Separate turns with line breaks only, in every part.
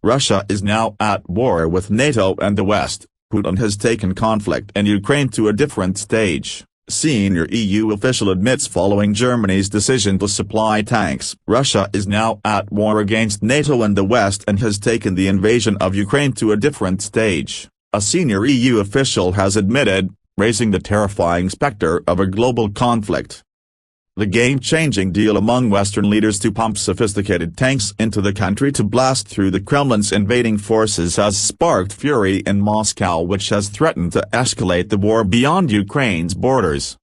Russia is now at war with NATO and the West. Putin has taken conflict in Ukraine to a different stage, senior EU official admits following Germany's decision to supply tanks. Russia is now at war against NATO and the West and has taken the invasion of Ukraine to a different stage, a senior EU official has admitted, raising the terrifying specter of a global conflict. The game-changing deal among Western leaders to pump sophisticated tanks into the country to blast through the Kremlin's invading forces has sparked fury in Moscow, which has threatened to escalate the war beyond Ukraine's borders.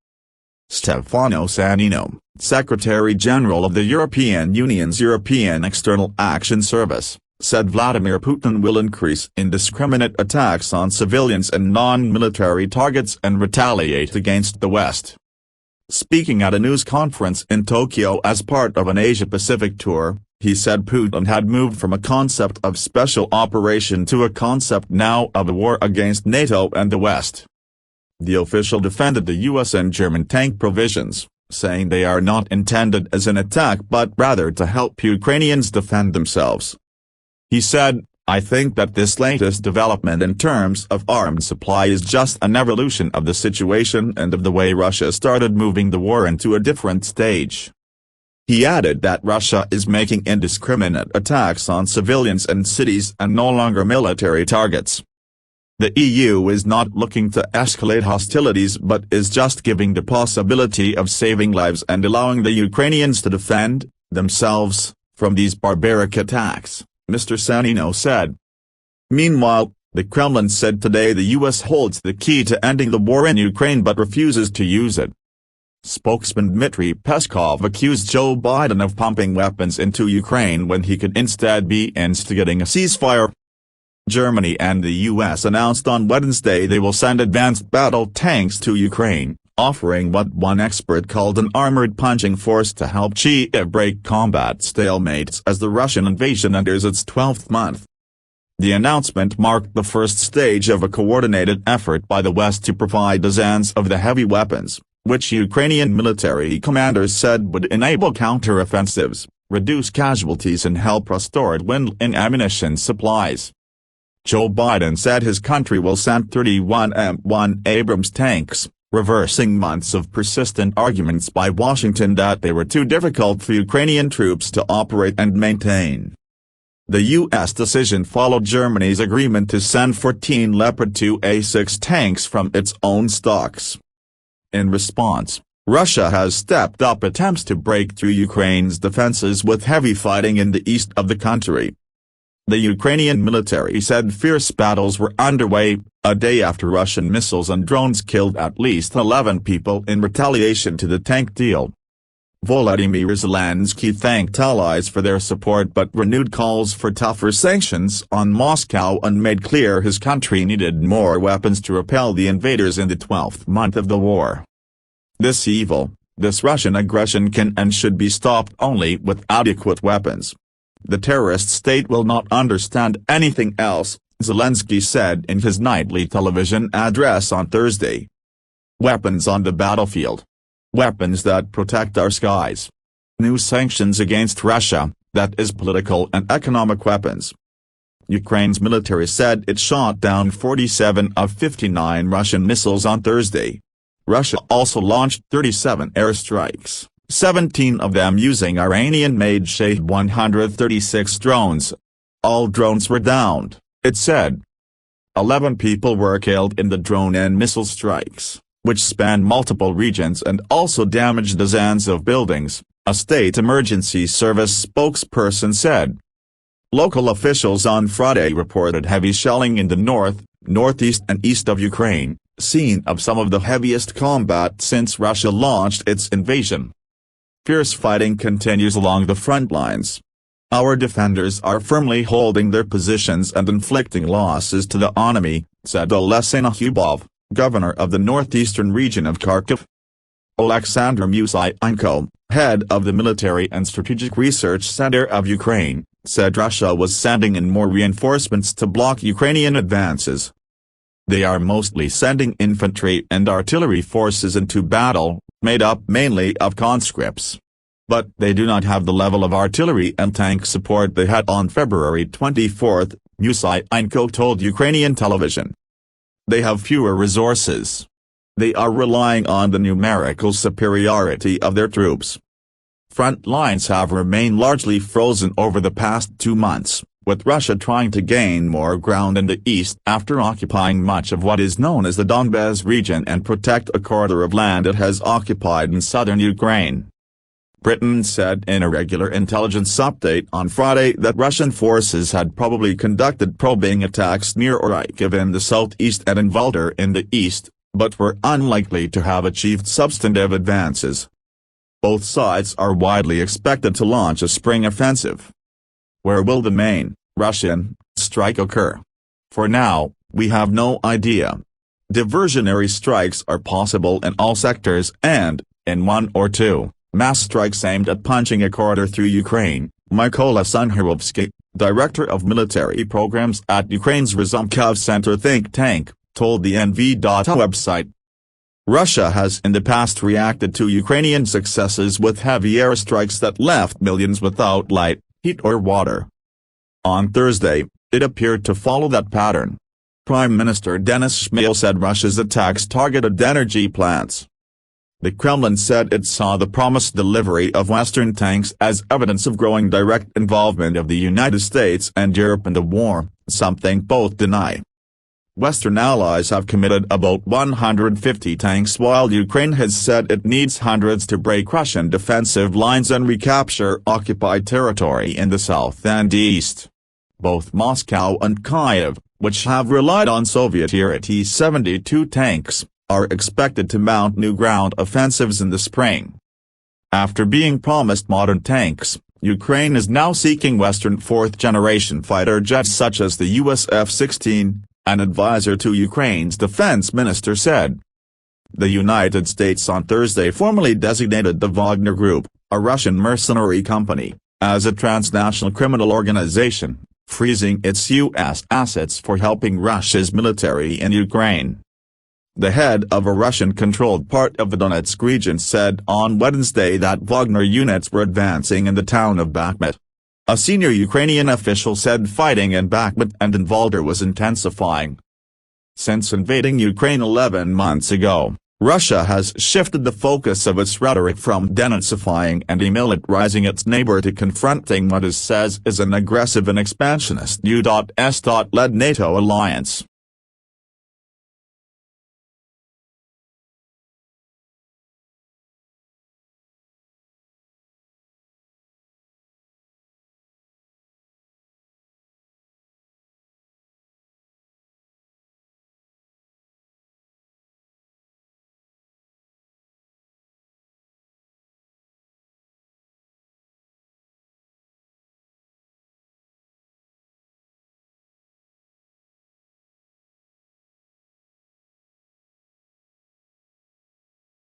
Stefano Sannino, Secretary-General of the European Union's European External Action Service, said Vladimir Putin will increase indiscriminate attacks on civilians and non-military targets and retaliate against the West. Speaking at a news conference in Tokyo as part of an Asia-Pacific tour, he said Putin had moved from a concept of special operation to a concept now of a war against NATO and the West. The official defended the US and German tank provisions, saying they are not intended as an attack but rather to help Ukrainians defend themselves. He said, "I think that this latest development in terms of arms supply is just an evolution of the situation and of the way Russia started moving the war into a different stage." He added that Russia is making indiscriminate attacks on civilians and cities and no longer military targets. The EU is not looking to escalate hostilities but is just giving the possibility of saving lives and allowing the Ukrainians to defend themselves from these barbaric attacks, Mr. Sannino said. Meanwhile, the Kremlin said today the U.S. holds the key to ending the war in Ukraine but refuses to use it. Spokesman Dmitry Peskov accused Joe Biden of pumping weapons into Ukraine when he could instead be instigating a ceasefire. Germany and the U.S. announced on Wednesday they will send advanced battle tanks to Ukraine, offering what one expert called an armored punching force to help Kyiv break combat stalemates as the Russian invasion enters its 12th month. The announcement marked the first stage of a coordinated effort by the West to provide dozens of the heavy weapons, which Ukrainian military commanders said would enable counter-offensives, reduce casualties and help restore dwindling ammunition supplies. Joe Biden said his country will send 31 M1 Abrams tanks, reversing months of persistent arguments by Washington that they were too difficult for Ukrainian troops to operate and maintain. The U.S. decision followed Germany's agreement to send 14 Leopard 2A6 tanks from its own stocks. In response, Russia has stepped up attempts to break through Ukraine's defenses with heavy fighting in the east of the country. The Ukrainian military said fierce battles were underway, a day after Russian missiles and drones killed at least 11 people in retaliation to the tank deal. Volodymyr Zelensky thanked allies for their support but renewed calls for tougher sanctions on Moscow and made clear his country needed more weapons to repel the invaders in the 12th month of the war. This Russian aggression can and should be stopped only with adequate weapons. The terrorist state will not understand anything else, Zelensky said in his nightly television address on Thursday. Weapons on the battlefield. Weapons that protect our skies. New sanctions against Russia, that is political and economic weapons. Ukraine's military said it shot down 47 of 59 Russian missiles on Thursday. Russia also launched 37 airstrikes, 17 of them using Iranian-made Shahed 136 drones. All drones were downed, it said. 11 people were killed in the drone and missile strikes, which spanned multiple regions and also damaged dozens of buildings, a state emergency service spokesperson said. Local officials on Friday reported heavy shelling in the north, northeast and east of Ukraine, scene of some of the heaviest combat since Russia launched its invasion. Fierce fighting continues along the front lines. Our defenders are firmly holding their positions and inflicting losses to the enemy, said Olesina Hubov, governor of the northeastern region of Kharkiv. Oleksandr Musyenko, head of the Military and Strategic Research Center of Ukraine, said Russia was sending in more reinforcements to block Ukrainian advances. They are mostly sending infantry and artillery forces into battle, made up mainly of conscripts. but they do not have the level of artillery and tank support they had on February 24, Musyenko told Ukrainian television. They have fewer resources. They are relying on the numerical superiority of their troops. Front lines have remained largely frozen over the past 2 months, with Russia trying to gain more ground in the east after occupying much of what is known as the Donbas region and protect a corridor of land it has occupied in southern Ukraine. Britain said in a regular intelligence update on Friday that Russian forces had probably conducted probing attacks near Orikhiv in the southeast and in Volodymyr in the east, but were unlikely to have achieved substantive advances. Both sides are widely expected to launch a spring offensive. Where will the main, Russian, strike occur? For now, we have no idea. Diversionary strikes are possible in all sectors and, in one or two, mass strikes aimed at punching a corridor through Ukraine, Mykola Sunharovsky, director of military programs at Ukraine's Razumkov Center think tank, told the NV.A website. Russia has in the past reacted to Ukrainian successes with heavy airstrikes that left millions without light, heat or water. On Thursday, it appeared to follow that pattern. Prime Minister Denis Shmyhal said Russia's attacks targeted energy plants. The Kremlin said it saw the promised delivery of Western tanks as evidence of growing direct involvement of the United States and Europe in the war, something both deny. Western allies have committed about 150 tanks while Ukraine has said it needs hundreds to break Russian defensive lines and recapture occupied territory in the south and east. Both Moscow and Kyiv, which have relied on Soviet-era T-72 tanks, are expected to mount new ground offensives in the spring. After being promised modern tanks, Ukraine is now seeking Western fourth-generation fighter jets such as the US F-16, an advisor to Ukraine's defense minister said. The United States on Thursday formally designated the Wagner Group, a Russian mercenary company, as a transnational criminal organization, freezing its U.S. assets for helping Russia's military in Ukraine. The head of a Russian-controlled part of the Donetsk region said on Wednesday that Wagner units were advancing in the town of Bakhmut. A senior Ukrainian official said fighting in Bakhmut and in Volodymyr was intensifying. Since invading Ukraine 11 months ago, Russia has shifted the focus of its rhetoric from denazifying and demilitarizing its neighbor to confronting what it says is an aggressive and expansionist U.S.-led NATO alliance.